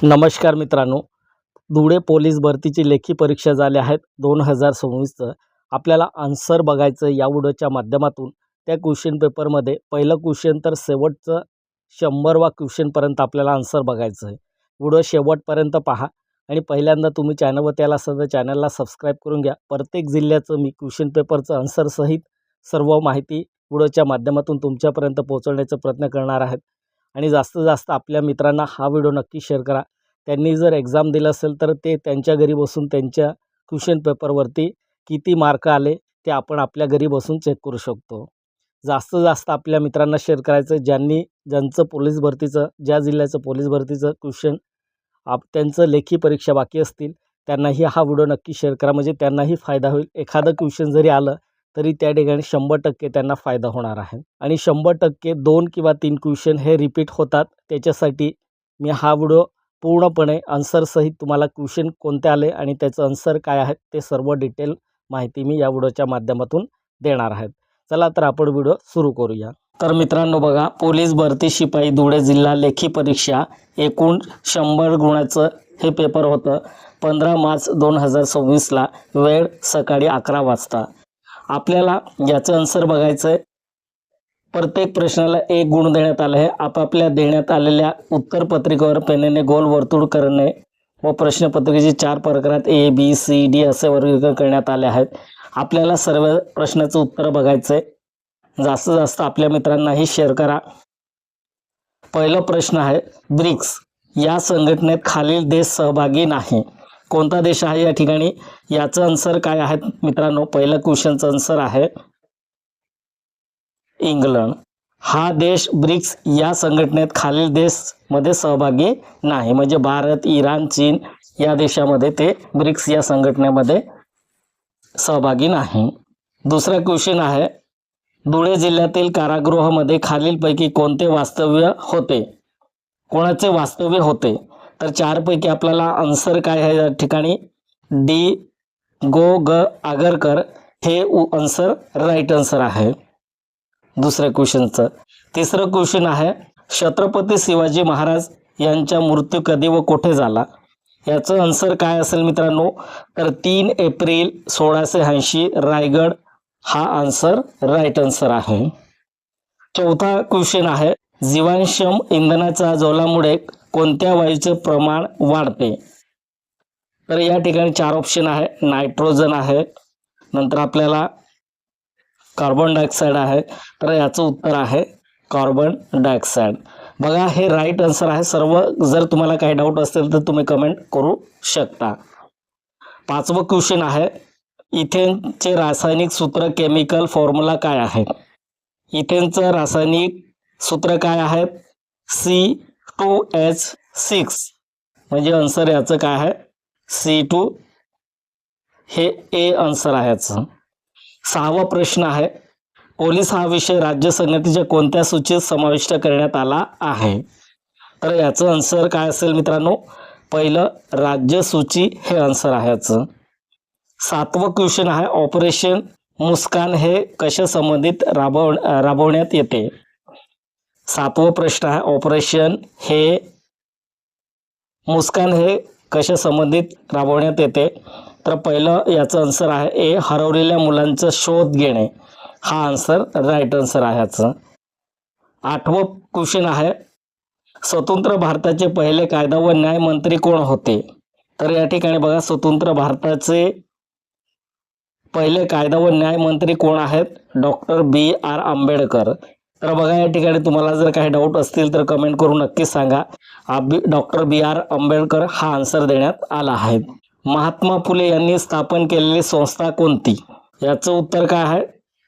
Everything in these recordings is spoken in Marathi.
नमस्कार मित्रांनो, धुळे पोलीस भरतीची लेखी परीक्षा झाल्या आहेत 2026चं. आपल्याला आन्सर बघायचं या व्हिडिओच्या माध्यमातून. त्या क्वेश्चन पेपरमध्ये पहिलं क्वेश्चन तर शेवटचं 100वा क्वेश्चनपर्यंत आपल्याला आन्सर बघायचं आहे. व्हिडिओ शेवटपर्यंत पहा आणि पहिल्यांदा तुम्ही चॅनलवरती आला असाल तर चॅनलला सबस्क्राईब करून घ्या. प्रत्येक जिल्ह्याचं मी क्वेश्चन पेपरचं आन्सरसहित सर्व माहिती व्हिडिओच्या माध्यमातून तुमच्यापर्यंत पोहोचवण्याचा प्रयत्न करणार आहेत. आणि जास्तीत जास्त आपल्या मित्रांना हा व्हिडिओ नक्की शेअर करा. त्यांनी जर एक्झाम दिलं असेल तर ते त्यांच्या घरी बसून त्यांच्या क्वेश्चन पेपरवरती किती मार्क आले ते आपण आपल्या घरी बसून चेक करू शकतो. जास्तीत जास्त आपल्या मित्रांना शेअर करायचं ज्यांचं पोलीस भरतीचं ज्या जिल्ह्याचं पोलीस भरतीचं क्वेश्चन त्यांचं लेखी परीक्षा बाकी असतील त्यांनाही हा व्हिडिओ नक्की शेअर करा, म्हणजे त्यांनाही फायदा होईल. एखादं क्वेश्चन जरी आलं तरी त्या ठिकाणी 100% त्यांना फायदा होणार आहे. आणि 100% 2 किंवा 3 क्वेश्चन हे रिपीट होतात. त्याच्यासाठी मी हा व्हिडिओ पूर्णपणे आन्सरसहित तुम्हाला क्वेश्चन कोणते आले आणि त्याचं आन्सर काय आहे ते सर्व डिटेल माहिती मी या व्हिडिओच्या माध्यमातून देणार आहे. चला तर आपण व्हिडिओ सुरू करूया. तर मित्रांनो बघा, पोलीस भरती शिपाई धुळे जिल्हा लेखी परीक्षा एकूण 100 गुणाचं हे पेपर होतं. 15 मार्च 2026ला, वेळ सकाळी 11 वाजता. आपल्याला याचं आन्सर बघायचं आहे. प्रत्येक प्रश्नाला 1 गुण देण्यात आला आहे. आपापल्या देण्यात आलेल्या उत्तरपत्रिकेवर पेनेने गोल वर्तुळ करणे व प्रश्नपत्रिकेचे 4 प्रकारात A, B, C, D असे वर्गीकरण करण्यात आले आहेत. आपल्याला सर्व प्रश्नाचं उत्तर बघायचं आहे. जास्तीत जास्त आपल्या मित्रांनाही शेअर करा. पहिला प्रश्न आहे, ब्रिक्स या संघटनेत खालील देश सहभागी नाही. कोणता देश आहे या ठिकाणी? याचं आन्सर काय आहे मित्रांनो? पहिलं क्वेश्चनचं आन्सर आहे इंग्लंड. हा देश ब्रिक्स या संघटनेत खालील देशमध्ये सहभागी नाही, म्हणजे भारत, इराण, चीन या देशामध्ये ते ब्रिक्स या संघटनेमध्ये सहभागी नाही. दुसरा क्वेश्चन आहे, धुळे जिल्ह्यातील कारागृहामध्ये खालीलपैकी कोणते वास्तव्य होते? कोणाचे वास्तव्य होते? तर 4 पैकी आपल्याला आन्सर काय आहे या ठिकाणी? डी गो ग आगरकर हे आन्सर राईट आन्सर आहे दुसऱ्या क्वेश्चनचं. तिसरं क्वेश्चन आहे, छत्रपती शिवाजी महाराज यांचा मृत्यू कधी व कुठे झाला? याचं आन्सर काय असेल मित्रांनो? तर 3 एप्रिल 1680 रायगड हा आन्सर राईट आन्सर आहे. चौथा क्वेश्चन आहे, जीवाश्म इंधनाच्या ज्वलनामुळे कोणत्या वायूचे प्रमाण वाढते? तर या ठिकाणी 4 ऑप्शन आहे. नायट्रोजन आहे, नंतर आपल्याला कार्बन डायऑक्साईड आहे. तर याचं उत्तर आहे कार्बन डायऑक्साईड. बघा, हे राईट आन्सर आहे सर्व. जर तुम्हाला काही डाऊट असेल तर तुम्ही कमेंट करू शकता. 5वं क्वेश्चन आहे, इथेनचे रासायनिक सूत्र केमिकल फॉर्म्युला काय आहे? इथेनचं रासायनिक सूत्र काय आहे? C2H6, म्हणजे आन्सर याचं काय आहे? C2 हे ए आन्सर आहे याचं. 6वा प्रश्न आहे, पोलीस हा विषय राज्य संघटनेच्या कोणत्या सूचीत समाविष्ट करण्यात आला आहे? तर याचं आन्सर काय असेल मित्रांनो? पहिलं राज्य सूची हे आन्सर आहे याचं. 7वं क्वेश्चन आहे, ऑपरेशन मुस्कान हे कशा संबंधित राबवण्यात येते? 7वं प्रश्न आहे, ऑपरेशन हे मुस्कान हे कशा संबंधित राबवण्यात येते? तर पहिलं याचं आन्सर आहे ए, हरवलेल्या मुलांचा शोध घेणे हा आन्सर राईट आन्सर आहे याचं. 8वं क्वेश्चन आहे, स्वतंत्र भारताचे पहिले कायदा व न्याय मंत्री कोण होते? तर या ठिकाणी बघा, स्वतंत्र भारताचे पहिले कायदा व न्याय मंत्री कोण आहेत? Doctor B.R. आंबेडकर. तर बघा, या ठिकाणी तुम्हाला जर काही डाऊट असतील तर कमेंट करून नक्की सांगा. Doctor B.R. आंबेडकर हा आन्सर देण्यात आला आहे. महात्मा फुले यांनी स्थापन केलेली संस्था कोणती? याचं उत्तर काय आहे?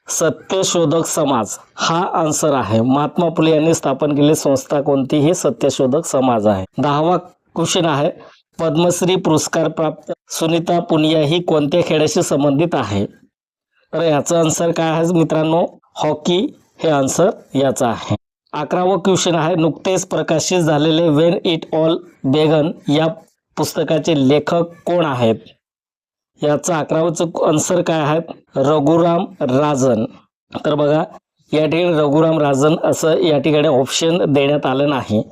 सत्यशोधक समाज हा आन्सर आहे. महात्मा फुले यांनी स्थापन केलेली संस्था कोणती? हे सत्यशोधक समाज आहे. 10वा क्वेश्चन आहे, पद्मश्री पुरस्कार प्राप्त सुनीता पुनिया ही कोणत्या खेळाशी संबंधित आहे? तर याचं आन्सर काय आहे मित्रांनो? हॉकी हे आन्सर याचं आहे. 11वं क्वेश्चन आहे, नुकतेच प्रकाशित झालेले वेन इट ऑल बेगन या पुस्तकाचे लेखक कोण आहेत? याचं 11वं आन्सर काय आहे? रघुराम राजन. तर बघा, या ठिकाणी रघुराम राजन असं या ठिकाणी ऑप्शन देण्यात आलं नाही.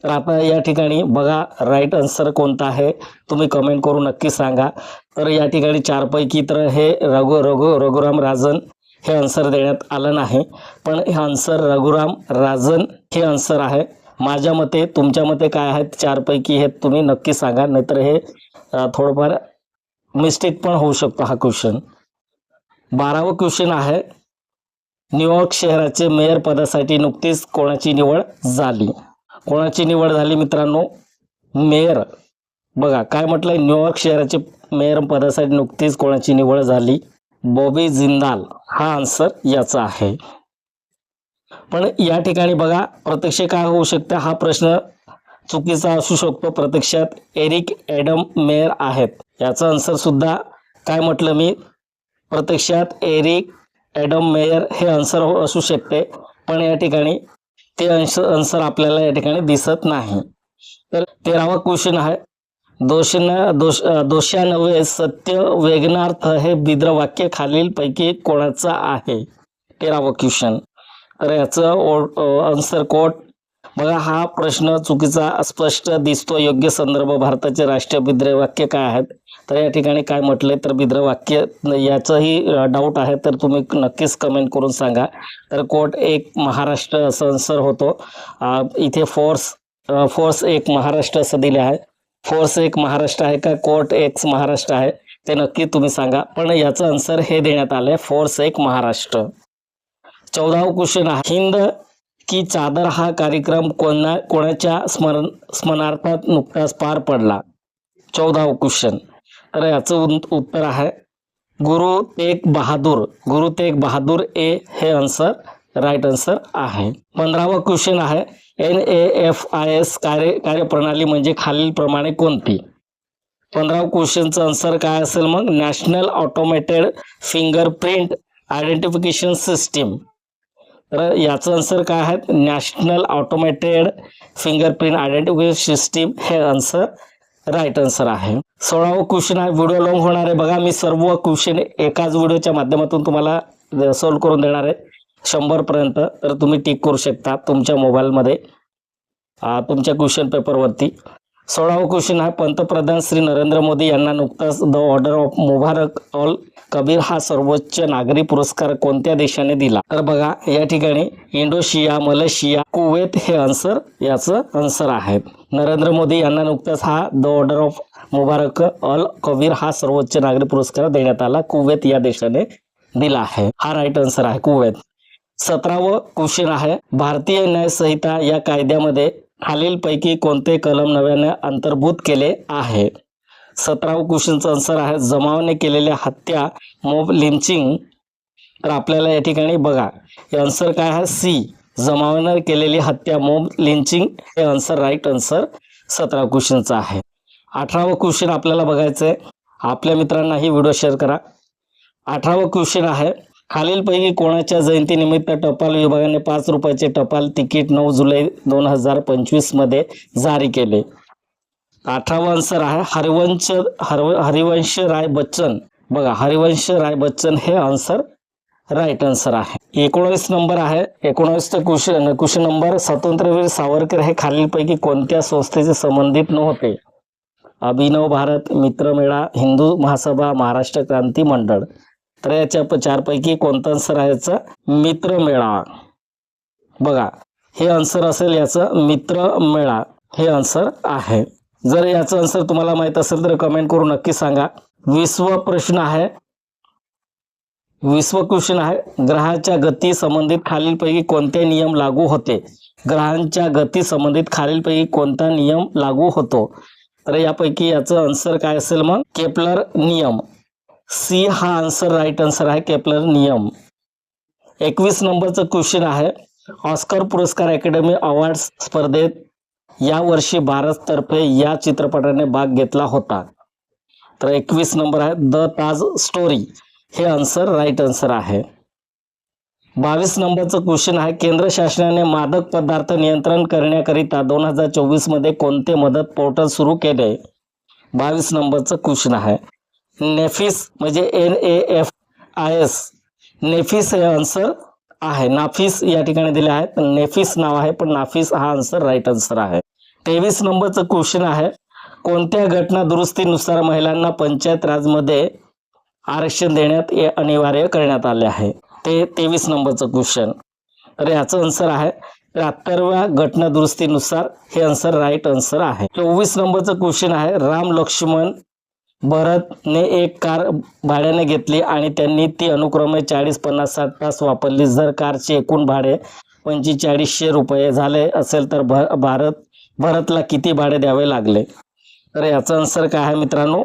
तर आता या ठिकाणी बघा राईट आन्सर कोणता आहे, तुम्ही कमेंट करून नक्की सांगा. तर या ठिकाणी चारपैकी तर हे रघुराम राजन हे आन्सर देण्यात आलं नाही, पण हे आन्सर रघुराम राजन हे आन्सर आहे. माझ्या मते, तुमच्या मते काय आहेत चारपैकी हे तुम्ही नक्की सांगा, नाहीतर हे थोडंफार मिस्टेक पण होऊ शकतो हा क्वेश्चन. 12वा क्वेश्चन आहे, न्यूयॉर्क शहराचे मेयर पदासाठी नुकतीच कोणाची निवड झाली? कोणाची निवड झाली मित्रांनो? मेयर. बघा काय म्हटलंय, न्यूयॉर्क शहराचे मेयर पदासाठी नुकतीच कोणाची निवड झाली? बॉबी जिंदाल हा आन्सर याचा आहे. पण या ठिकाणी बघा प्रत्यक्ष काय होऊ शकतं, हा प्रश्न चुकीचा असू शकतो. प्रत्यक्षात एरिक ॲडम मेयर आहेत. याचा आन्सर सुद्धा काय म्हटलं मी, प्रत्यक्षात एरिक ॲडम मेयर हे आन्सर असू शकते, पण या ठिकाणी ते आन्सर आपल्याला या ठिकाणी दिसत नाही. तर 13वा क्वेश्चन आहे, दोषानव्हे सत्य वेगनार्थ हे बिद्रवाक्य खालीलपैकी कोणाचं आहे? 13वा क्वेश्चन. तर याचं आन्सर कोट. बघा हा प्रश्न चुकीचा स्पष्ट दिसतो. योग्य संदर्भ भारताचे राष्ट्रीय बिद्रवाक्य काय आहेत? तर या ठिकाणी काय म्हटलंय, तर बिद्रवाक्य याचंही डाऊट आहे, तर तुम्ही नक्कीच कमेंट करून सांगा. तर कोट एक महाराष्ट्र असं आन्सर होतो. इथे फोर्स एक महाराष्ट्र असं दिले आहे. फोर्स एक महाराष्ट्र आहे का कोट एक महाराष्ट्र आहे ते नक्की तुम्ही सांगा, पण याचं आन्सर हे देण्यात आलंय फोर्स एक महाराष्ट्र. 14वा क्वेश्चन आहे, हिंद की चादर हा कार्यक्रम कोणाच्या स्मरणार्थ नुकताच पार पडला? 14वा क्वेश्चन. तर याचं उत्तर आहे गुरु तेग बहादूर ए हे आन्सर राईट आन्सर आहे. 15वा क्वेश्चन आहे, NAFIS कार्यप्रणाली म्हणजे खालीलप्रमाणे कोणती? 15वा क्वेश्चनचं आन्सर काय असेल मग? National automated fingerprint identification system. तर याचं आन्सर काय आहे? National automated fingerprint identification system हे आन्सर राईट आन्सर आहे. 16वा क्वेश्चन आहे, व्हिडिओ लॉंग होणार आहे. बघा मी सर्व क्वेश्चन एकाच व्हिडिओच्या माध्यमातून तुम्हाला सॉल्व्ह करून देणार आहे 100 पर्यंत. तर तुम्ही टिक करू शकता तुमच्या मोबाईलमध्ये तुमच्या क्वेश्चन पेपरवरती. 16वा क्वेश्चन आहे, पंतप्रधान श्री नरेंद्र मोदी यांना नुकताच द ऑर्डर ऑफ मुबारक अल कबीर हा सर्वोच्च नागरी पुरस्कार कोणत्या देशाने दिला? तर बघा या ठिकाणी इंडोनेशिया, मलेशिया, कुवेत हे आन्सर याचं आन्सर आहे. नरेंद्र मोदी यांना नुकताच हा द ऑर्डर ऑफ मुबारक अल कबीर हा सर्वोच्च नागरी पुरस्कार देण्यात आला. कुवेत या देशाने दिला आहे. हा राईट आन्सर आहे कुवेत. 17वा क्वेश्चन आहे, भारतीय न्याय संहिता या कायद्यामध्ये खालीलपैकी कोणते कलम नव्याने अंतर्भूत केले आहे? 17वा क्वेश्चनचा आन्सर आहे जमावाने केलेल्या हत्या, मॉब लिंचिंग. तर आपल्याला या ठिकाणी बघा आन्सर काय आहे? सी, जमावाने केलेली हत्या, मॉब लिंचिंग हे आन्सर राईट आन्सर 17वा क्वेश्चनचा आहे. 18वा क्वेश्चन आपल्याला बघायचं आहे. आपल्या मित्रांना ही व्हिडिओ शेअर करा. 18वा क्वेश्चन आहे, खालीलपैकी कोणाच्या जयंतीनिमित्त टपाल विभागाने 5 रुपयाचे टपाल तिकीट 9 जुलै 2025 मध्ये जारी केले? 18वा आन्सर आहे हरिवंश राय बच्चन. बघा हरिवंश राय बच्चन हे आन्सर राईट आन्सर आहे. 19 नंबर आहे. 19चा क्वेश्चन नंबर, स्वातंत्र्यवीर सावरकर हे खालीलपैकी कोणत्या संस्थेचे संबंधित नव्हते? अभिनव भारत, मित्रमेळा, हिंदू महासभा, महाराष्ट्र क्रांती मंडळ. तर याच्या 4 पैकी कोणता आन्सर आहे याचा? मित्रमेळा. बघा हे आन्सर असेल याचं मित्रमेळा हे आन्सर आहे. जर याचं आन्सर तुम्हाला माहित असेल तर कमेंट करून नक्की सांगा. 20वा प्रश्न आहे, 20वा क्वेश्चन आहे, ग्रहाच्या गती संबंधित खालीलपैकी कोणते नियम लागू होते? ग्रहांच्या गती संबंधित खालीलपैकी कोणता नियम लागू होतो? तर यापैकी याचं आन्सर काय असेल मग? केपलर नियम. सी हा आन्सर राईट आन्सर आहे, केपलर नियम. 21 नंबरचं क्वेश्चन आहे, ऑस्कर पुरस्कार अकॅडमी अवॉर्ड स्पर्धेत या वर्षी भारततर्फे या चित्रपटाने भाग घेतला होता? तर 21 नंबर आहे द ताज स्टोरी हे आन्सर राईट आन्सर आहे. 22 नंबरचं क्वेश्चन आहे, केंद्र शासनाने मादक पदार्थ नियंत्रण करण्याकरिता 2024 मध्ये कोणते मदत पोर्टल सुरू केले? 22 नंबरचं क्वेश्चन आहे. नेफिस म्हणजे NAFIS, नेफिस हे आन्सर आहे. नाफिस या ठिकाणी दिले आहे, नेफिस नाव आहे पण नाफिस हा आन्सर राईट आन्सर आहे. 23 नंबरचं क्वेश्चन आहे, कोणत्या घटना दुरुस्तीनुसार महिलांना पंचायत राजमध्ये आरक्षण देण्यात अनिवार्य करण्यात आले आहे? ते 23 नंबरचं क्वेश्चन. तर याचं आन्सर आहे 73व्या घटना दुरुस्तीनुसार. हे आन्सर राईट आन्सर आहे. 24 नंबरचं क्वेश्चन आहे, राम लक्ष्मण भरतने एक कार भाड्याने घेतली आणि त्यांनी ती अनुक्रमे 40, 50, 60 तास वापरली. जर कारचे एकूण भाडे 4500 रुपये झाले असेल तर भरतला किती भाडे द्यावे लागले? तर याचं आन्सर काय आहे मित्रांनो?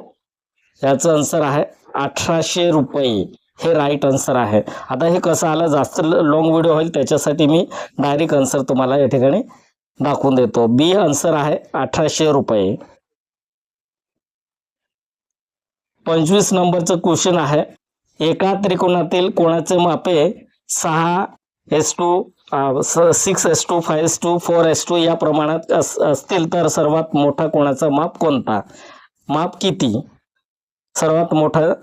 याचं आन्सर आहे 1800 रुपये. हे राईट आन्सर आहे. आता हे कसं आलं, जास्त लॉंग व्हिडिओ होईल त्याच्यासाठी मी डायरेक्ट आन्सर तुम्हाला या ठिकाणी दाखवून देतो. बी आन्सर आहे 1800 रुपये. 25 नंबरचं क्वेश्चन आहे, एका त्रिकोणातील कोणाचे मापे 6:6, 5:2, 4:2 या प्रमाणात असतील तर सर्वात मोठा कोणाचा माप कोणता? माप किती? सर्वात मोठा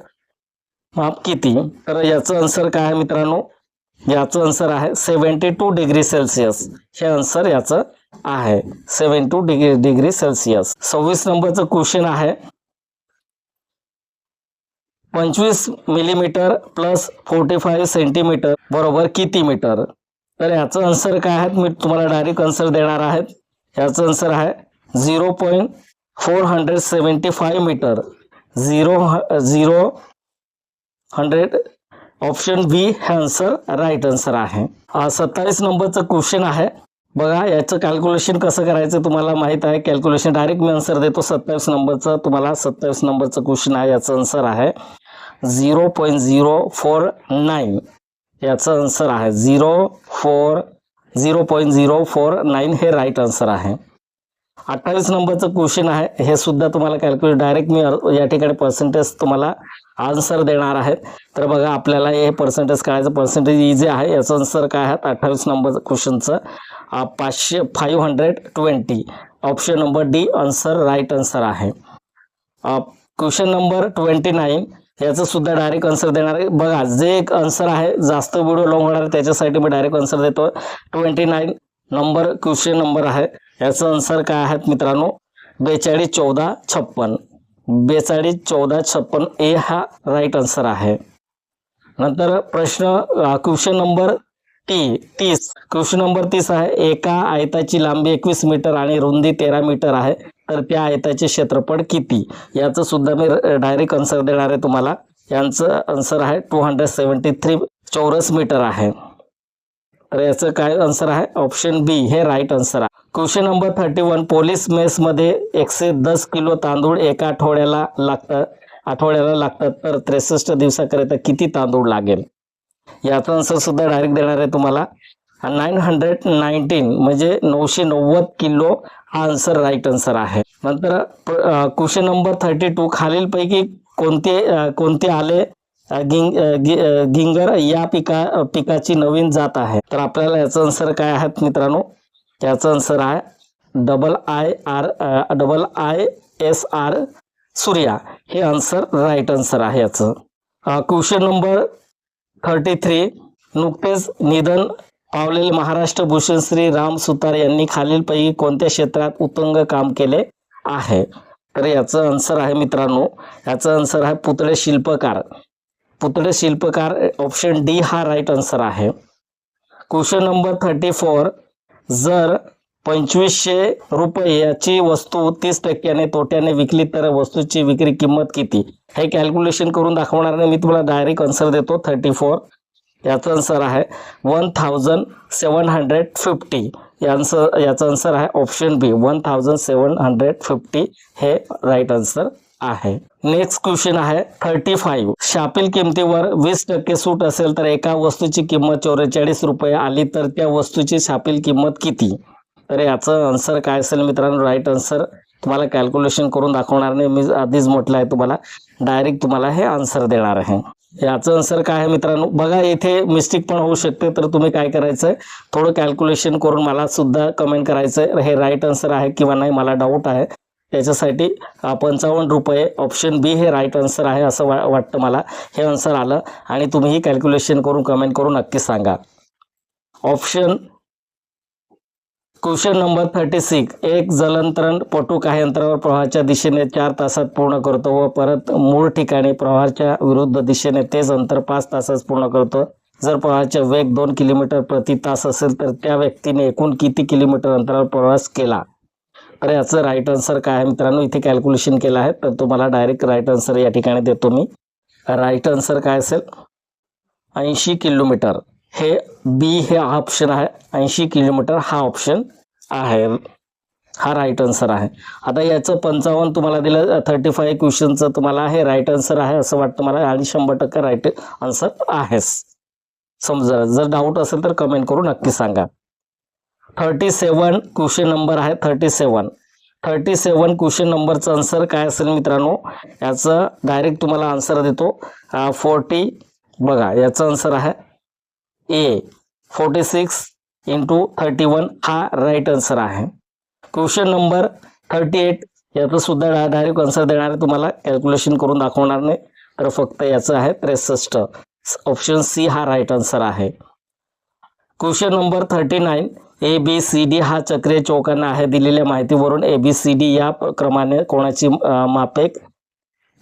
माप किती? तर याचं आन्सर काय आहे मित्रांनो? याचं आन्सर आहे 72 डिग्री सेल्सिअस. हे आन्सर याचं आहे 72 डिग्री सेल्सिअस. 26 नंबरचं क्वेश्चन आहे, 25 मिलीमीटर प्लस 45 सेंटीमीटर बरोबर किती मीटर? तर याचं आन्सर काय आहे? मी तुम्हाला डायरेक्ट आन्सर देणार आहे. याचं आन्सर आहे 0.475 मीटर. 0 ऑप्शन बी हे आन्सर राईट आन्सर आहे. 27 नंबरचं क्वेश्चन आहे, बघा याचं कॅल्क्युलेशन कसं करायचं तुम्हाला माहित आहे. कॅल्क्युलेशन डायरेक्ट मी आन्सर देतो. 27 नंबरचं तुम्हाला 27 नंबरचं क्वेश्चन आहे. याचं आन्सर आहे 0.049. याचं आन्सर आहे 0.049. हे राईट आन्सर आहे. 28 नंबरचं क्वेश्चन आहे, हे सुद्धा तुम्हाला कॅल्क्युलेट डायरेक्ट मी या ठिकाणी पर्सेंटेज तुम्हाला आन्सर देणार आहे. तर बघा आपल्याला हे पर्सेंटेज काढायचं. पर्सेंटेज इझी आहे. याचं आन्सर काय आहे 28 नंबर क्वेश्चनचं 520. Option number D answer right answer आहे. क्वेश्चन नंबर 29 याचं सुद्धा डायरेक्ट आन्सर देणार आहे. बघा जे एक आन्सर आहे जास्त व्हिडिओ लॉंग होणार आहे त्याच्यासाठी मी डायरेक्ट आन्सर देतो. 29 नंबर क्वेश्चन नंबर आहे. याचं आन्सर काय आहे मित्रांनो? 421456. 421456 ए हा राईट आन्सर आहे. नंतर प्रश्न क्वेश्चन नंबर 30. क्वेश्चन नंबर 30 आहे, एका आयताची लांबी 21 मीटर आणि रुंदी 13 मीटर आहे तर त्या आयताचे क्षेत्रफळ किती? याचं सुद्धा मी डायरेक्ट आन्सर देणार आहे तुम्हाला. यांचं आन्सर आहे 273 चौरस मीटर आहे. तर याचं काय आन्सर आहे? ऑप्शन बी हे राईट आन्सर आहे. क्वेश्चन नंबर 31, पोलीस मेसमध्ये 110 किलो तांदूळ एका आठवड्याला लागतात तर 63 दिवसाकरिता किती तांदूळ लागेल? याचा आन्सर सुद्धा डायरेक्ट देणार आहे तुम्हाला. 919 म्हणजे 990 किलो हा आन्सर राईट आन्सर आहे. नंतर क्वेश्चन नंबर 32, खालीलपैकी कोणते आले गिंगर या पिकाची नवीन जात आहे? तर आपल्याला याचं आन्सर काय आहे मित्रांनो? याचं आन्सर आहे IISR सूर्या. हे आन्सर राईट आन्सर आहे याचं. क्वेश्चन नंबर 33, नुकतेच निधन पावलेले महाराष्ट्र भूषण श्री राम सुतार यांनी खालीलपैकी कोणत्या क्षेत्रात उत्तुंग काम केले आहे? तर याचं आन्सर आहे मित्रांनो, याचं आन्सर आहे पुतळे शिल्पकार. पुतळे शिल्पकार ऑप्शन डी हा राईट आन्सर आहे. क्वेश्चन नंबर 34, जर 2500 रुपयाची वस्तू 30% तोट्याने विकली तर वस्तूची विक्री किंमत किती? हे कॅल्क्युलेशन करून दाखवणार नाही, मी तुम्हाला डायरेक्ट आन्सर देतो. 34 याचा आन्सर आहे 1750. याचा आन्सर आहे ऑप्शन बी 1750. हे राईट आन्सर आहे. नेक्स्ट क्वेश्चन आहे 35, शापिल किमतीवर 20% सूट असेल तर एका वस्तूची किंमत 44 रुपये आली तर त्या वस्तूची शापिल किंमत किती? तर याचं आन्सर काय असेल मित्रांनो? राईट आन्सर तुम्हाला कॅल्क्युलेशन करून दाखवणार नाही, मी आधीच म्हटलं आहे तुम्हाला, डायरेक्ट तुम्हाला हे आन्सर देणार आहे. याचं आन्सर काय आहे मित्रांनो? बघा इथे मिस्टेक पण होऊ शकते, तर तुम्ही काय करायचं आहे, थोडं कॅल्क्युलेशन करून मला सुद्धा कमेंट करायचं आहे हे राईट आन्सर आहे किंवा नाही, मला डाऊट आहे. त्याच्यासाठी 55 रुपये ऑप्शन बी हे राईट आन्सर आहे असं वाटतं मला. हे आन्सर आलं आणि तुम्हीही कॅल्क्युलेशन करून कमेंट करून नक्की सांगा. ऑप्शन क्वेश्चन नंबर 36, एक जलतरण पटू काही अंतरावर प्रवाहाच्या दिशेने 4 तासात पूर्ण करतो व परत मूळ ठिकाणी प्रवाहाच्या विरुद्ध दिशेने तेच अंतर 5 तासात पूर्ण करतो. जर प्रवाहाचा वेग 2 किलोमीटर प्रति तास असेल तर त्या व्यक्तीने एकूण किती किलोमीटर अंतरावर प्रवास केला. तर याचं राईट आन्सर काय आहे मित्रांनो, इथे कॅल्क्युलेशन केलं आहे तर तुम्हाला डायरेक्ट राईट आन्सर या ठिकाणी देतो मी. राईट आन्सर काय असेल 80 किलोमीटर. हे बी हे ऑप्शन आहे, 80 किलोमीटर हा ऑप्शन आहे, हा राईट आन्सर आहे. आता याचं 55 तुम्हाला दिलं, 35 क्वेश्चनचं तुम्हाला हे राईट आन्सर आहे असं वाटतं मला आणि 100% राईट आन्सर आहेच. समजा जर डाऊट असेल तर कमेंट करून नक्की सांगा. 37 क्वेश्चन नंबर आहे 37 क्वेश्चन नंबरचं आन्सर काय असेल मित्रांनो, याचं डायरेक्ट तुम्हाला आन्सर देतो. 40 बघा याचं आन्सर आहे ए 46 × 31 हा राईट आन्सर आहे. क्वेश्चन नंबर 38 याचं सुद्धा डायरेक्ट आन्सर देणार आहे, तुम्हाला कॅल्क्युलेशन करून दाखवणार नाही तर फक्त याचं आहे 63. ऑप्शन सी हा राईट आन्सर आहे. क्वेश्चन नंबर 39, ABCD हा चक्रीय चौकांना आहे. दिलेल्या माहितीवरून ABCD या क्रमाने कोणाची मापे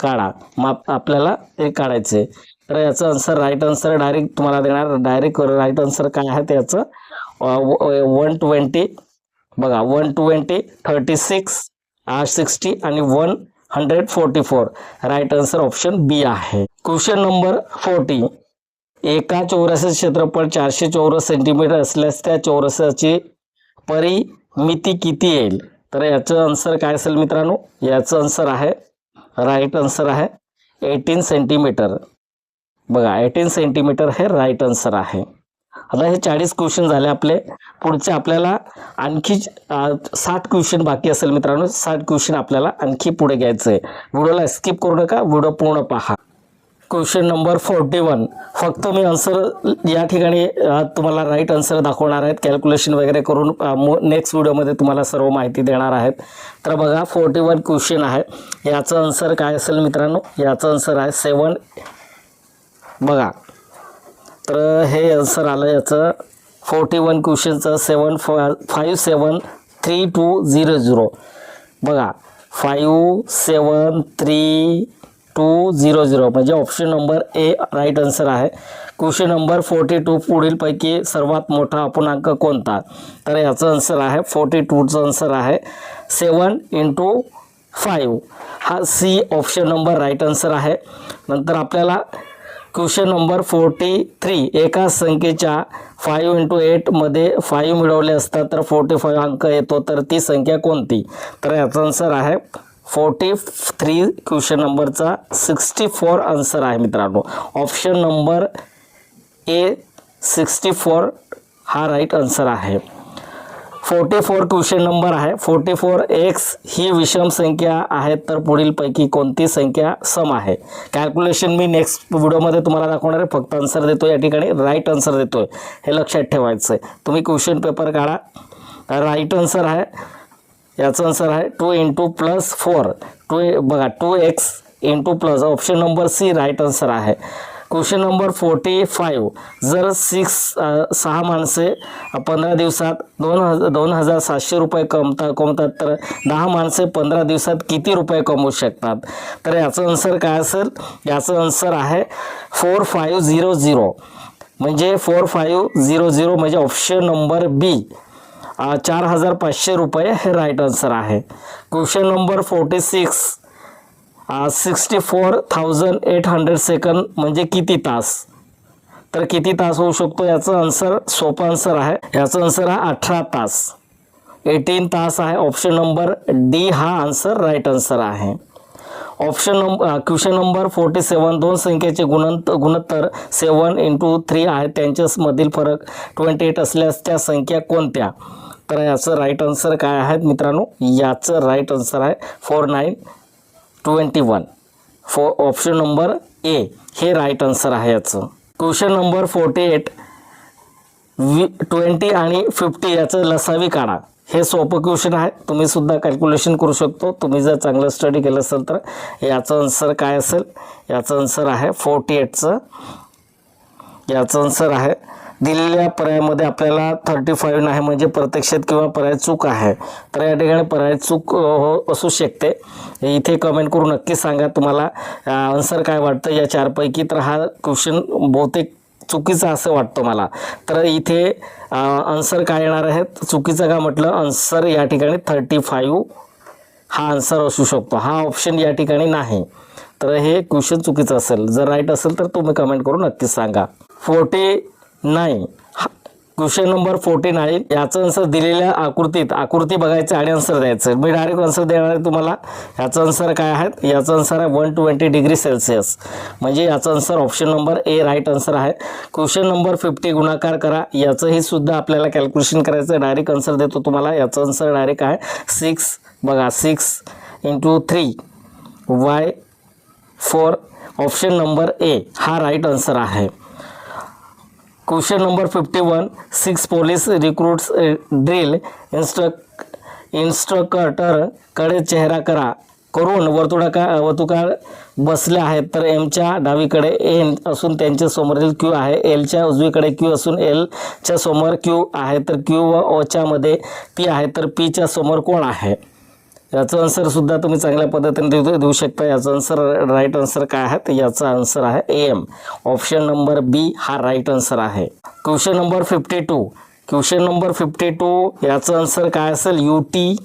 काढा. माप आपल्याला ते काढायचे. तर याचं आन्सर राईट आन्सर डायरेक्ट तुम्हाला देणार. डायरेक्ट राईट आन्सर काय आहे त्याचं 120 बघा 120, 36, 60 आणि 144. राईट आन्सर ऑप्शन बी आहे. क्वेश्चन नंबर 40, एका चौरसाचे क्षेत्रफळ 400 चौरस सेंटीमीटर असल्यास त्या चौरसाची परिमिती किती येईल. तर याचं आन्सर काय असेल मित्रांनो, याचं आन्सर आहे राईट आन्सर आहे 18 सेंटीमीटर. बघा 18 सेंटीमीटर हे राईट आन्सर आहे. आता हे 40 क्वेश्चन झाले आपले. पुढचे आपल्याला आणखी 60 क्वेश्चन बाकी असेल मित्रांनो. 60 क्वेश्चन आपल्याला आणखी पुढे घ्यायचं आहे. व्हिडिओला स्किप करू नका, व्हिडिओ पूर्ण पहा. क्वेश्चन नंबर 41, फक्त मी आन्सर या ठिकाणी तुम्हाला राईट आन्सर दाखवणार आहेत, कॅल्क्युलेशन वगैरे करून नेक्स्ट व्हिडिओमध्ये तुम्हाला सर्व माहिती देणार आहेत. तर बघा 41 क्वेश्चन आहे, याचं आन्सर काय असेल मित्रांनो, याचं आन्सर आहे 7. बघा तर हे आन्सर आलं याचं 41 क्वेश्चनचं 573200. बघा 573200 म्हणजे option number A right answer आहे. क्वेश्चन नंबर 42, पुढीलपैकी सर्वात मोठा अपूर्णांक कोणता. तर याचं आन्सर आहे 42चं आन्सर आहे 7 × 5 हा C option number right answer आहे. नंतर आपल्याला क्वेश्चन नंबर 43, एका संख्येच्या 5 × 8 मध्ये 5 मिळवले असतात तर 45 अंक येतो, तर ती संख्या कोणती. तर याचा आन्सर आहे 43. क्वेश्चन नंबरचा 64 आन्सर आहे मित्रांनो. ऑप्शन नंबर ए 64 हा राईट आन्सर आहे. 44 क्वेश्चन नंबर आहे 44, x ही विषम संख्या आहे तर पुढीलपैकी कोणती संख्या सम आहे. कॅल्क्युलेशन मी नेक्स्ट व्हिडिओमध्ये तुम्हाला दाखवणार आहे, फक्त आन्सर देतो या ठिकाणी राईट आन्सर देतोय, हे लक्षात ठेवायचं आहे. तुम्ही क्वेश्चन पेपर काढा. राईट आन्सर आहे याचं आन्सर आहे 2 × +4 बघा 2x × plus option number C right answer आहे. क्वेश्चन नंबर 45, जर 6 माणसे 15 दिवसात 2700 रुपये कमवतात तर 10 माणसे 15 दिवसात किती रुपये कमवू शकतात. तर याचं आन्सर काय असेल, याचं आन्सर आहे 4500 म्हणजे 4500 म्हणजे ऑप्शन नंबर बी 4500 रुपये हे राईट आन्सर आहे. क्वेश्चन नंबर 46, 64,800 सेकंद म्हणजे किती तास. तर किती तास होऊ शकतो याचं आन्सर सोपं आन्सर आहे, याचं आन्सर आहे 18 तास 18 तास आहे. ऑप्शन नंबर डी हा आन्सर राईट आन्सर आहे. क्वेश्चन नंबर 47, दोन संख्येचे गुणोत्तर 7 × 3 आहे, त्यांच्यामधील फरक 28 असल्यास त्या संख्या कोणत्या. तर याचं राईट आन्सर काय आहे मित्रांनो, याचं राईट आन्सर आहे 4921 ऑप्शन नंबर ए हे राईट आन्सर आहे याचं. क्वेश्चन नंबर 48, 20 आणि 50 याचं लसावी काढा. हे सोपं क्वेश्चन आहे, तुम्ही सुद्धा कॅल्क्युलेशन करू शकतो तुम्ही जर चांगलं स्टडी केलं असेल तर. याचं आन्सर काय असेल, याचं आन्सर आहे 48चं, याचं आन्सर आहे दिलेल्या पर्यायामध्ये आपल्याला 35 नाही म्हणजे प्रत्यक्षात किंवा पर्याय चूक आहे. तर या ठिकाणी पर्याय चूक असू शकते. इथे कमेंट करून नक्की सांगा तुम्हाला आन्सर काय वाटतं या चारपैकी. तर हा क्वेश्चन बहुतेक चुकीचा असं वाटतं मला. तर इथे आन्सर काय येणार आहे, चुकीचं का म्हटलं, आन्सर या ठिकाणी 35 हा आन्सर असू शकतो. हा ऑप्शन या ठिकाणी नाही. तर हे क्वेश्चन चुकीचं असेल. जर राईट असेल तर तुम्ही कमेंट करून नक्कीच सांगा. 49 क्वेश्चन नंबर 49 याचं आन्सर दिलेल्या आकृती बघायचं आणि आन्सर द्यायचं. मी डायरेक्ट आन्सर देणार आहे तुम्हाला. याचं आन्सर काय आहे, याचं आन्सर आहे 120 डिग्री सेल्सिअस. म्हणजे याचं answer option number A right answer आहे. क्वेश्चन नंबर 50 गुणाकार करा. याचंही सुद्धा आपल्याला कॅल्क्युलेशन करायचं. डायरेक्ट आन्सर देतो तुम्हाला. याचं आन्सर डायरेक्ट आहे 6 बघा 6 × 3 y 4. ऑप्शन नंबर ए हा राईट आन्सर आहे. Question number 51 6 police recruits drill instructor कडे चेहरा करून वर्तुळाकार बसले आहेत. तर एमच्या डावीकडे एन असून त्यांच्या समोरील क्यू आहे. एलच्या उजवीकडे क्यू असून एलच्या समोर क्यू आहे. तर क्यू व ओच्या मध्ये पी आहे. तर पीच्या समोर कोण आहे. याचं आन्सर सुद्धा तुम्ही चांगल्या पद्धतीने देऊ शकता. याचं आन्सर राईट आन्सर काय आहे, तर याचा आन्सर आहे एम. ऑप्शन नंबर बी हा राईट आन्सर आहे. क्वेश्चन नंबर 52 याचं आन्सर काय असेल, UT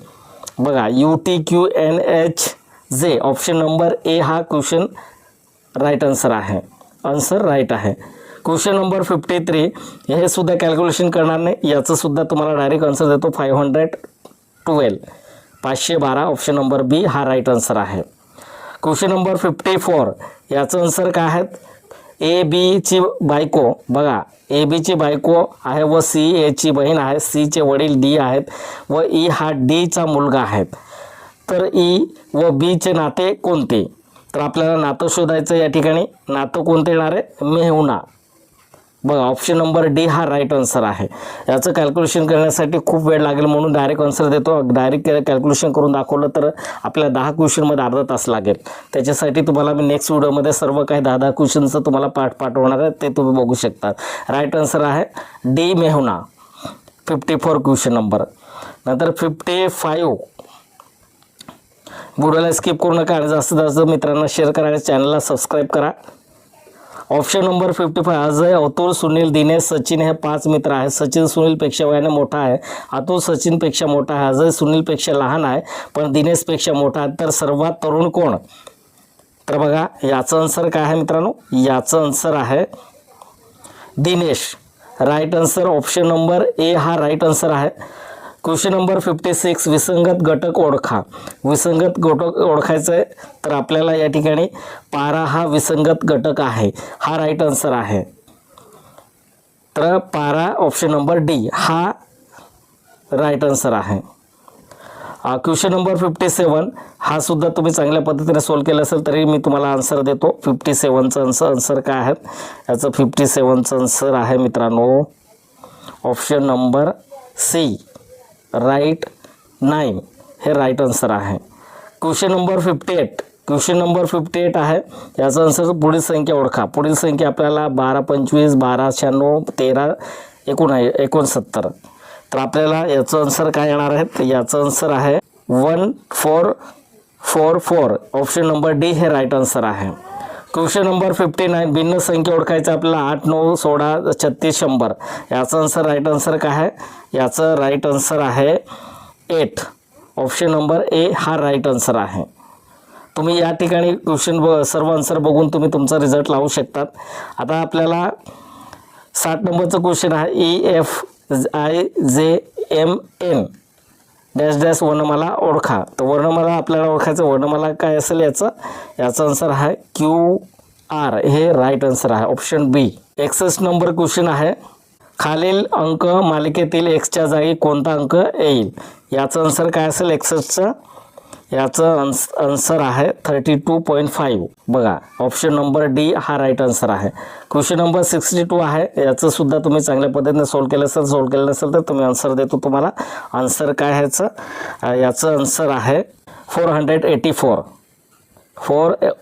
बघा UTQNHJ. ऑप्शन नंबर ए हा क्वेश्चन राईट आन्सर आहे. आन्सर राईट आहे. क्वेश्चन नंबर 53 हे सुद्धा कॅल्क्युलेशन करणार नाही. याचं सुद्धा तुम्हाला डायरेक्ट आन्सर देतो 512. ऑप्शन नंबर बी हा राईट आन्सर आहे. क्वेश्चन नंबर 54 याचं आन्सर काय आहे, AB ची बायको बघा AB ची बायको आहे व CA ची बहीण आहे. C चे वडील D आहेत व E हा D चा मुलगा आहे. तर E व B चे नाते कोणते. तर आपल्याला नातं शोधायचं. या ठिकाणी नातं कोणते येणार आहे, मेहुणा बघा. ऑप्शन नंबर डी हा राईट आन्सर आहे. याचं कॅल्क्युलेशन करण्यासाठी खूप वेळ लागेल म्हणून डायरेक्ट आन्सर देतो. डायरेक्ट कॅल्क्युलेशन करून दाखवलं तर आपल्याला 10 क्वेश्चनमध्ये अर्धा तास लागेल. त्याच्यासाठी तुम्हाला मी नेक्स्ट व्हिडिओमध्ये सर्व काही 10 क्वेश्चनचं तुम्हाला पाठवणार आहे, ते तुम्ही बघू शकता. राईट आन्सर आहे डी मेहुणा. 54 question number. नंतर 55 व्हिडिओला स्किप करू नका आणि जास्तीत जास्त मित्रांना शेअर करा आणि चॅनलला सबस्क्राईब करा. ऑप्शन नंबर 55 अजय, अतुल, सुनील, दिनेश, सचिन हे 5 मित्र आहेत. सचिन सुनीलपेक्षा वयाने मोठा आहे. अतुल सचिनपेक्षा मोठा आहे. अजय सुनीलपेक्षा लहान आहे पण दिनेशपेक्षा मोठा आहे. तर सर्वात तरुण कोण. तर बघा याचं आन्सर काय आहे मित्रांनो, याचं आन्सर आहे Dinesh. Right answer option number A हा राईट आन्सर आहे. क्वेश्चन नंबर 56 विसंगत घटक ओळखा. विसंगत घटक ओळखायचं आहे तर आपल्याला या ठिकाणी पारा हा विसंगत घटक आहे. हा राईट आन्सर आहे. तर पारा ऑप्शन नंबर डी हा राईट आन्सर आहे. क्वेश्चन नंबर 57 हा सुद्धा तुम्ही चांगल्या पद्धतीने सॉल्व केला असेल तरी मी तुम्हाला आन्सर देतो. 57चं आन्सर काय आहे, याचं 57चं आन्सर आहे मित्रांनो ऑप्शन नंबर सी राईट 9 हे राईट आन्सर आहे. क्वेश्चन नंबर 58 आहे. याचा आन्सर पुढील संख्या ओळखा. पुढील संख्या आपल्याला 12, 25, 12, 96, 13, 69. तर आपल्याला याचं आन्सर काय येणार आहे, याचं आन्सर आहे 1444. ऑप्शन नंबर डी हे राईट आन्सर आहे. क्वेश्चन नंबर 59 भिन्न संख्या ओळखायचं आपल्याला 8, 9, 16, 36, 100. याचं आन्सर राईट आन्सर काय आहे, याचं राईट आन्सर आहे 8. ऑप्शन नंबर ए हा राईट आन्सर आहे. तुम्ही या ठिकाणी क्वेश्चन सर्व आन्सर बघून तुम्ही तुमचा रिझल्ट लावू शकतात. आता आपल्याला 60 नंबरचं क्वेश्चन आहे EFIJMN -- वर्णमाला ओळखा. तर वर्णमाला आपल्याला ओळखायचं. वर्णमाला काय असेल याचं आन्सर आहे QR हे राईट आन्सर आहे. ऑप्शन बी. 61 नंबर क्वेश्चन आहे. खालील अंक मालिकेतील एक्सच्या जागी कोणता अंक येईल. याचं आन्सर काय असेल 61चं, याचं आन्सर आहे 32.5 बघा. ऑप्शन नंबर डी हा राईट आन्सर आहे. क्वेश्चन नंबर 62 आहे. याचं सुद्धा तुम्ही चांगल्या पद्धतीने सॉल्व केलं नसेल तर तुम्ही आन्सर देतो तुम्हाला. आन्सर काय आहे याचं आन्सर आहे 484.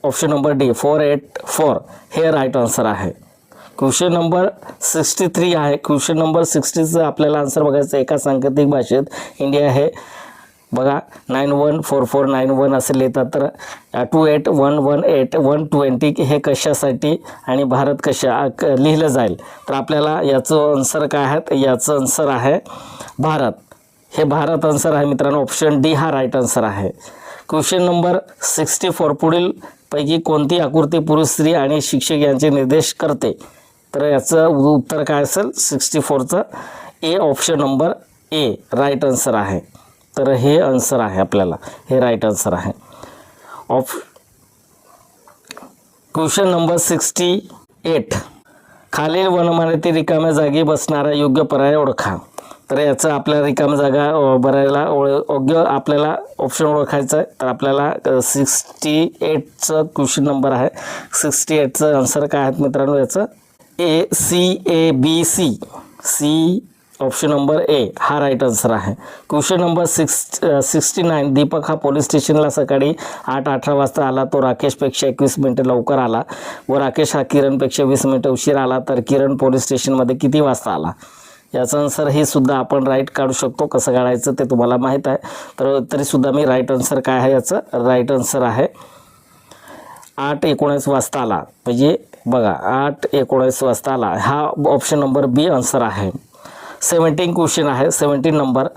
ऑप्शन नंबर डी 484 हे राईट आन्सर आहे. क्वेश्चन नंबर 63 आहे. क्वेश्चन नंबर 60चं आपल्याला आन्सर बघायचं एका सांकेतिक भाषेत. इंडिया हे बघा 914491 असे लिहितात, तर 28118120 हे कशासाठी आणि भारत कशा लिहिलं जाईल, तर आपल्याला याचं आन्सर काय आहे, याचं आन्सर आहे भारत. हे भारत आन्सर आहे मित्रांनो. ऑप्शन डी हा राईट आन्सर आहे. क्वेश्चन नंबर 64 पुढील पैकी कोणती आकृती पुरुष, स्त्री आणि शिक्षक यांचे निर्देश करते, तर याचं उत्तर काय असेल 64चं A, option number A right answer आहे. तर हे आन्सर आहे आपल्याला, हे राईट आन्सर आहे. क्वेश्चन नंबर 68 खालील वनमालेतील रिकाम्या जागी बसणारा योग्य पर्याय ओळखा, तर याचं आपल्याला रिकाम्या जागा भरायला योग्य आपल्याला ऑप्शन ओळखायचं आहे. तर आपल्याला 68चं क्वेश्चन नंबर आहे. 68चं आन्सर काय आहेत मित्रांनो, याचं A, CABC, C option number A हा राईट आन्सर आहे. क्वेश्चन नंबर 69 दीपक हा पोलीस स्टेशनला सकाळी 8:18 वाजता आला. तो राकेशपेक्षा 21 मिनिटं लवकर आला व राकेश हा किरणपेक्षा 20 मिनिटं उशीर आला, तर किरण पोलीस स्टेशनमध्ये किती वाजता आला. याचं आन्सर हे सुद्धा आपण राईट काढू शकतो. कसं काढायचं ते तुम्हाला माहीत आहे, तर तरीसुद्धा मी राईट आन्सर काय आहे, याचं राईट आन्सर आहे 8:19 वाजता आला. म्हणजे बघा 8:19 वाजता आला, हा ऑप्शन नंबर बी आन्सर आहे. 17 क्वेश्चन आहे. 17 नंबर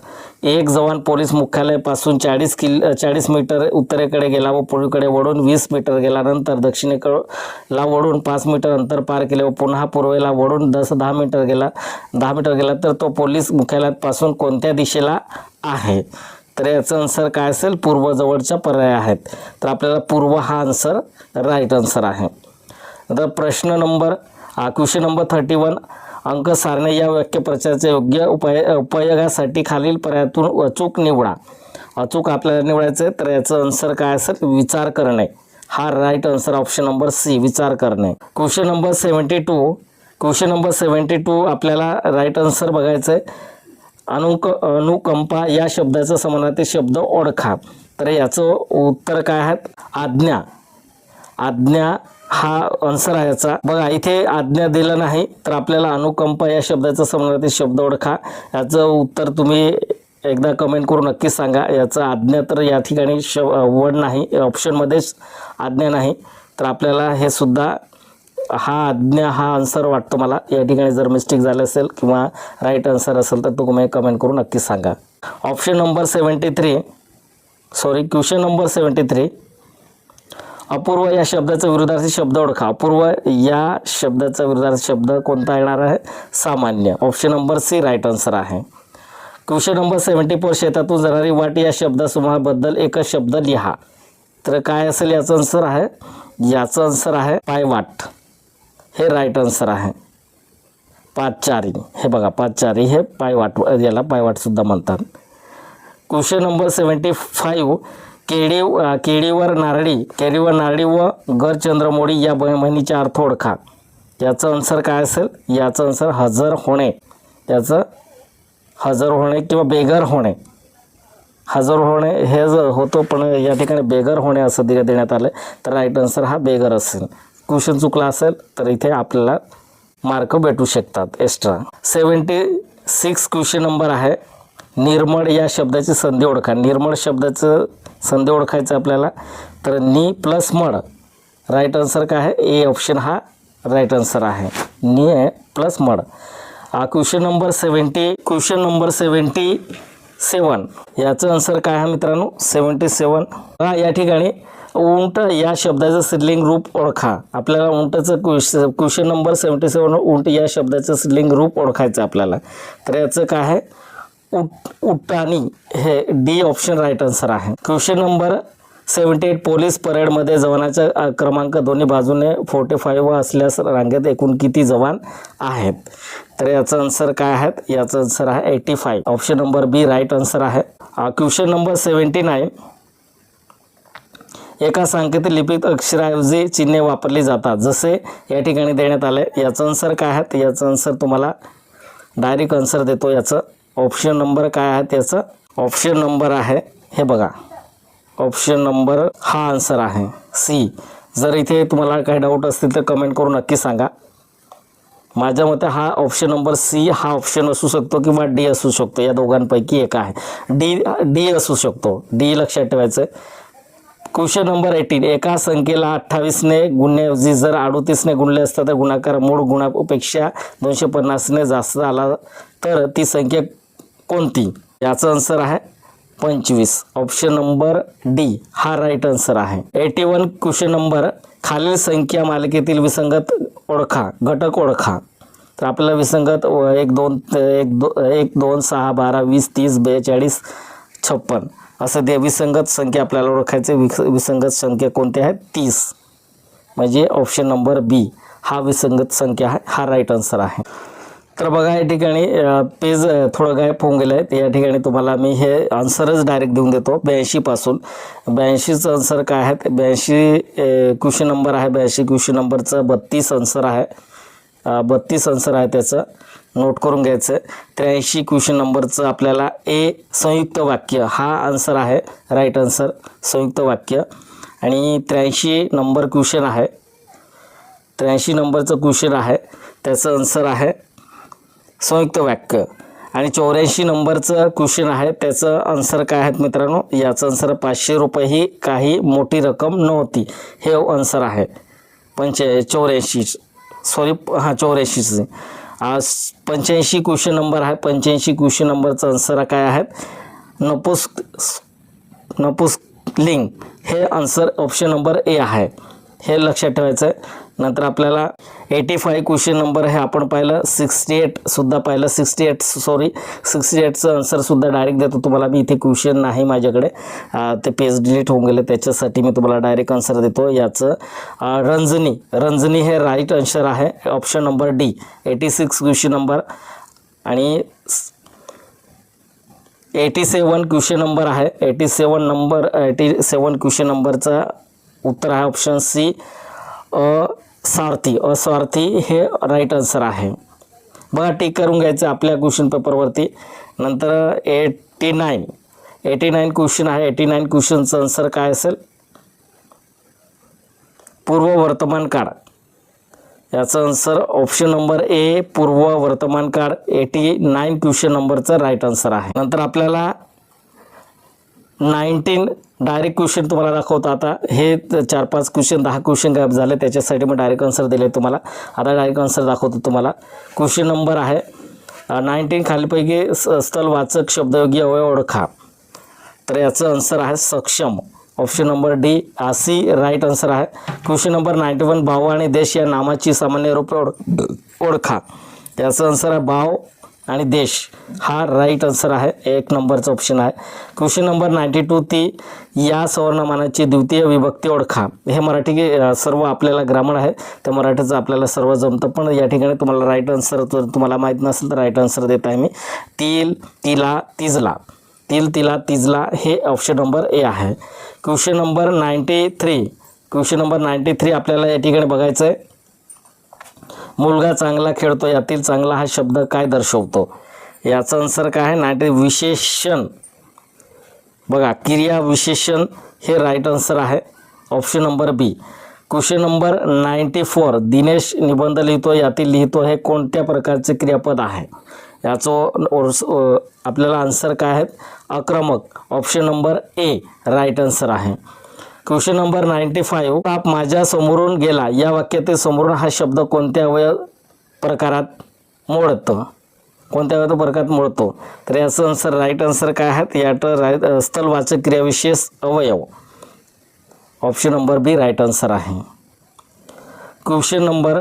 एक जवान पोलीस मुख्यालयापासून 40 मीटर उत्तरेकडे गेला व पूर्वेकडे वळून 20 मीटर गेला. नंतर दक्षिणेला वळून 5 मीटर अंतर पार केले व पुन्हा पूर्वेला वळून 10 मीटर गेला. तर तो पोलीस मुख्यालयापासून कोणत्या दिशेला आहे, तर याचं आन्सर काय असेल, पूर्वजवळच्या पर्याय आहेत. तर आपल्याला पूर्व हा आन्सर राईट आन्सर आहे. तर प्रश्न नंबर क्वेश्चन नंबर 31 अंक सारणे या वाक्यप्रचाराच्या योग्य उपयोगासाठी खालील पर्यायातून अचूक निवडा. अचूक आपल्याला निवडायचं आहे, तर याचं आन्सर काय असेल, विचार करणे हा right answer, option number C विचार करणे. क्वेश्चन नंबर 72 आपल्याला राईट आन्सर बघायचं आहे. अनुकंपा या शब्दाचा समानार्थी शब्द ओळखा, तर याचं उत्तर काय आहे, आज्ञा हा आन्सर आहे याचा. बघा इथे आज्ञा दिलं नाही, तर आपल्याला अनुकंपा या शब्दाचा समानार्थी शब्द ओळखा. याचं उत्तर तुम्ही एकदा कमेंट करून नक्की सांगा. याचं आज्ञा तर या ठिकाणी वर्ड नाही, ऑप्शनमध्येच आज्ञा नाही, तर आपल्याला हे सुद्धा हा आज्ञा हा आन्सर वाटतो मला. या ठिकाणी जर मिस्टेक झालं असेल किंवा राईट आन्सर असेल तर तुम्ही कमेंट करून नक्की सांगा. ऑप्शन नंबर 73 क्वेश्चन नंबर 73 अपूर्व या शब्दाचा विरुद्धार्थी शब्द ओळखा. अपूर्व या शब्दाचा विरुद्धार्थी शब्द कोणता येणार आहे, सामान्य, option number C right answer आहे. क्वेश्चन नंबर 74 शेतातून जाणारी वाट या शब्दासमूहाबद्दल एकच शब्द लिहा, तर काय असेल याचं आन्सर आहे, याचं आन्सर आहे पायवाट, हे राईट आन्सर आहे. पादचारी, हे बघा पादचारी हे पायवाट, याला पायवाट सुद्धा म्हणतात. क्वेश्चन नंबर 75 केळीवर नारळी व घर चंद्रमोळी या म्हणीचा अर्थ ओळखा. याचं आन्सर काय असेल, याचं आन्सर हजर होणे, याचं हजर होणे किंवा बेघर होणे. हजर होणे हे होतो, पण या ठिकाणी बेघर होणे असं देण्यात आलं, तर राईट आन्सर हा बेघर असेल. क्वेश्चन चुकला असेल तर इथे आपल्याला मार्क भेटू शकतात एक्स्ट्रा. 76 क्वेश्चन नंबर आहे. निर्मळ या शब्दाची संधी ओळखा. निर्मळ शब्दाचं संधी ओळखायचं आपल्याला, तर नि प्लस मळ, राईट आन्सर काय आहे, ए ऑप्शन हा राईट आन्सर आहे, नि प्लस मळ. क्वेश्चन नंबर 77 याचं आन्सर काय आहे मित्रांनो, 77. या ठिकाणी उंट या शब्दाचं स्त्रीलिंग रूप ओळखा. आपल्याला उंटचं क्वेश्चन नंबर 77 उंट या शब्दाचं स्त्रीलिंग रूप ओळखायचं आपल्याला, तर याचं काय आहे, उट्टाणी, हे डी ऑप्शन राईट आन्सर आहे. क्वेश्चन नंबर 78 पोलीस परेडमध्ये जवानाचा क्रमांक दोन्ही बाजूने 45 असल्यास रांगेत एकूण किती जवान आहेत, तर याचं आन्सर काय आहे, याचं आन्सर आहे 85, ऑप्शन नंबर बी राईट आन्सर आहे. क्वेश्चन नंबर 79 एका सांकेतिक लिपीत अक्षराऐवजी चिन्हे वापरली जातात जसे या ठिकाणी देण्यात आले. याचं आन्सर काय आहे, याचं आन्सर तुम्हाला डायरेक्ट आन्सर देतो. याचं ऑप्शन नंबर काय आहे, त्याचं ऑप्शन नंबर आहे, हे बघा ऑप्शन नंबर हा आन्सर आहे सी. जर इथे तुम्हाला काही डाऊट असतील तर कमेंट करून नक्की सांगा. माझ्या मते हा ऑप्शन नंबर सी हा ऑप्शन असू शकतो किंवा डी असू शकतो, या दोघांपैकी एक आहे। डी असू शकतो, डी लक्षात ठेवायचं। क्वेश्चन नंबर 18, एका संख्येला 28ने गुणण्याऐवजी जर 38ने गुणले असता तर गुणाकार मूळ गुणापेक्षा 250ने जास्त आला तर ती संख्या कोणती? याचा आन्सर आहे 25, ऑप्शन नंबर डी हा राईट आन्सर आहे। 81 क्वेश्चन नंबर, खालील संख्या मालिकेतील विसंगत ओळखा, घटक ओळखा। तर आपल्याला विसंगत 1 2 6 12 20 30 42 56 असं ते विसंगत संख्या आपल्याला ओळखायचे। विसंगत संख्या कोणत्या आहेत? 30, म्हणजे ऑप्शन नंबर बी हा विसंगत संख्या आहे, हा राईट आन्सर आहे। तर बघा या ठिकाणी पेज थोडं गायब होऊन गेलं आहे, या ठिकाणी तुम्हाला मी हे आन्सरच डायरेक्ट देऊन देतो। 82 पासून 82चं आन्सर काय आहे? 82 क्वेश्चन नंबर आहे, 82 क्वेश्चन नंबरचं 32 आन्सर आहे, 32 आन्सर आहे त्याचं, नोट करून घ्यायचं। 83 क्वेश्चन नंबरचं आपल्याला ए संयुक्त वाक्य हा आन्सर आहे, राईट आन्सर संयुक्त वाक्य। आणि 83 नंबर क्वेश्चन आहे, 83 नंबरचं क्वेश्चन आहे, त्याचं आन्सर आहे संयुक्त वाक्य। आणि 84 नंबरचं क्वेश्चन आहे, त्याचं आन्सर काय आहेत मित्रांनो? याचं आन्सर 500 रुपये ही काही मोठी रक्कम नव्हती, हे आन्सर आहे। 84 सॉरी हां 84चे। 85 क्वेश्चन नंबर आहे, 85 क्वेश्चन नंबरचं आन्सर काय आहेत? नपुंसकलिंग हे आन्सर ऑप्शन नंबर ए आहे, हे लक्षात ठेवायचं आहे। नंतर आपल्याला 85 क्वेश्चन नंबर हे आपण पाहिलं, 68 सुद्धा पाहिलं, 68चं आन्सरसुद्धा डायरेक्ट देतो तुम्हाला मी। इथे क्वेश्चन नाही माझ्याकडे, ते पेज डिलीट होऊन गेले, त्याच्यासाठी मी तुम्हाला डायरेक्ट आन्सर देतो। याचं रंजनी हे राईट आन्सर आहे, option number D 86 question number. आणि 87 क्वेश्चन नंबर आहे, 87 क्वेश्चन नंबरचा उत्तर आहे ऑप्शन सी अस्वार्थी हे राईट आन्सर आहे। बघा टिक करून घ्यायचं आपल्या क्वेश्चन पेपरवरती। नंतर 89 क्वेश्चन आहे, 89 क्वेश्चनचं आन्सर काय असेल? पूर्व वर्तमान काळ, याचं आन्सर ऑप्शन नंबर ए पूर्व वर्तमान काळ 89 क्वेश्चन नंबरचं राईट आन्सर आहे। नंतर आपल्याला 19 डायरेक्ट क्वेश्चन तुम्हाला दाखवतो। आता हे 4-5 क्वेश्चन 10 क्वेश्चन गायब झाले, त्याच्यासाठी मी डायरेक्ट आन्सर दिले तुम्हाला। आता डायरेक्ट आन्सर दाखवतो तुम्हाला। क्वेश्चन नंबर आहे 19, खालीपैकी स्थलवाचक शब्दयोगी अवयव ओळखा। तर याचं आन्सर आहे सक्षम, option number D C right answer आहे। क्वेश्चन नंबर 91, भाव आणि देश या नामाची सामान्य रूपे ओळखा। याचं आन्सर आहे भाव आणि देश हा राईट आन्सर आहे, 1 नंबरचा ऑप्शन आहे। क्वेश्चन नंबर 92, ती या सवर्णमानाची द्वितीय विभक्ती ओळखा। हे मराठी सर्व आपल्याला ग्रामर आहे, त्या मराठीचं आपल्याला सर्व जमतं, पण या ठिकाणी तुम्हाला राईट आन्सर जर तुम्हाला माहीत नसेल तर राईट आन्सर देत आहे मी। तिल तिला तिजला, तिल तिला तिजला हे ऑप्शन नंबर ए आहे। क्वेश्चन नंबर 93 आपल्याला या ठिकाणी बघायचं आहे। मुलगा चांगला खेळतो, यातील चांगला हा शब्द काय दर्शवतो? याचं आन्सर काय आहे? 90 विशेषण, बघा क्रिया विशेषण हे राईट आन्सर आहे, ऑप्शन नंबर बी। क्वेश्चन नंबर 94, दिनेश निबंध लिहितो, यातील लिहितो हे कोणत्या प्रकारचे क्रियापद आहे? याचं आपल्याला आन्सर काय आहे? आक्रमक, option number A right answer आहे। क्वेश्चन नंबर 95, आप माझ्या समोरून गेला, या वाक्यातील समोरून हा शब्द कोणत्या प्रकारात मोडतो? कोणत्या प्रकारात मोडतो? तर याचं आन्सर राईट आन्सर काय आहे? यात स्थलवाचक क्रियाविशेष अवयव, ऑप्शन नंबर बी राईट आन्सर आहे। क्वेश्चन नंबर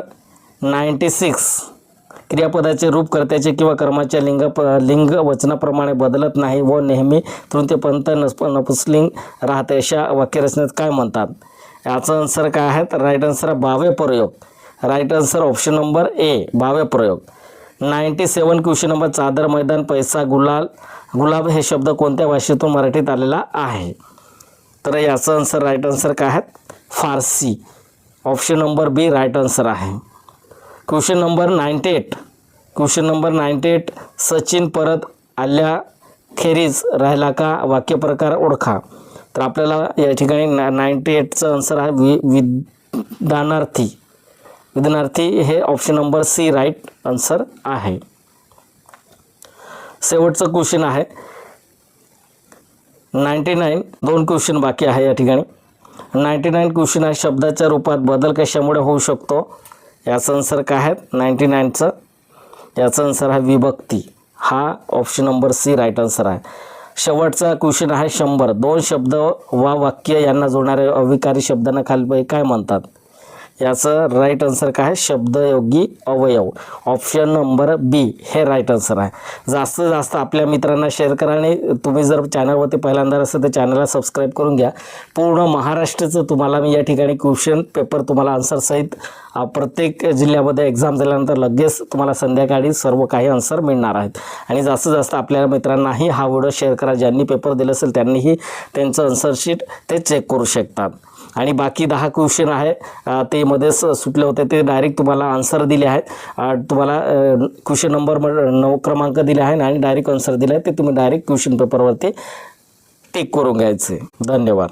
96, क्रियापदाचे रूप कर्त्याचे किंवा कर्माच्या लिंग वचनाप्रमाणे बदलत नाही व नेहमी तृतीयपंथ नपुंसकलिंग राहते, अशा वाक्यरचनेत काय म्हणतात? याचं आन्सर काय आहे? तर राईट आन्सर भाव्य प्रयोग, right answer option number A भाव्य प्रयोग। 97 क्वेश्चन नंबर, चादर, मैदान, पैसा, गुलाब हे शब्द कोणत्या भाषेतून मराठीत आलेला आहे? तर याचं आन्सर राईट आन्सर काय आहे? फारसी, ऑप्शन नंबर बी राईट आन्सर आहे। क्वेश्चन नंबर 98, सचिन परत आल्याखेरीज राहिला का, वाक्यप्रकार ओळखा। तर आपल्याला या ठिकाणी 98चं आन्सर आहे विधानार्थी, विद्यार्थी हे option number C right answer आहे. शेवटचं क्वेश्चन आहे 99. 2 क्वेश्चन बाकी आहे या ठिकाणी. 99 क्वेश्चन आहे शब्दाच्या रूपात बदल कशामुळे होऊ शकतो. याचं आन्सर काय आहे 99चं. याचा आन्सर आहे विभक्ती. हा option number C right answer आहे. शेवटचा क्वेश्चन आहे 100. 2 शब्द वा वाक्य यांना जोडणारे अविकारी शब्दांना खालीलपैकी काय म्हणतात. याचं राईट आन्सर काय आहे शब्दयोगी अवयव. ऑप्शन नंबर बी हे राईट आन्सर आहे. जास्तीत जास्त आपल्या मित्रांना शेअर करा आणि तुम्ही जर चॅनलवरती पहिल्यांदा असेल तर चॅनलला सबस्क्राईब करून घ्या. पूर्ण महाराष्ट्राचं तुम्हाला मी या ठिकाणी क्वेश्चन पेपर तुम्हाला आन्सरसहित प्रत्येक जिल्ह्यामध्ये एक्झाम झाल्यानंतर लगेच तुम्हाला संध्याकाळी सर्व काही आन्सर मिळणार आहेत. आणि जास्तीत जास्त आपल्या मित्रांनाही हा व्हिडिओ शेअर करा. ज्यांनी पेपर दिले असेल त्यांनीही त्यांचं आन्सर शीट ते चेक करू शकतात. आणि बाकी 10 क्वेश्चन आहे ते मध्येच सुटले होते ते डायरेक्ट तुम्हाला आन्सर दिले आहेत. तुम्हाला क्वेश्चन नंबर 9 क्रमांक दिले आहे आणि डायरेक्ट आन्सर दिले आहे ते तुम्ही डायरेक्ट क्वेश्चन पेपरवरती टिक करून घ्यायचे. धन्यवाद.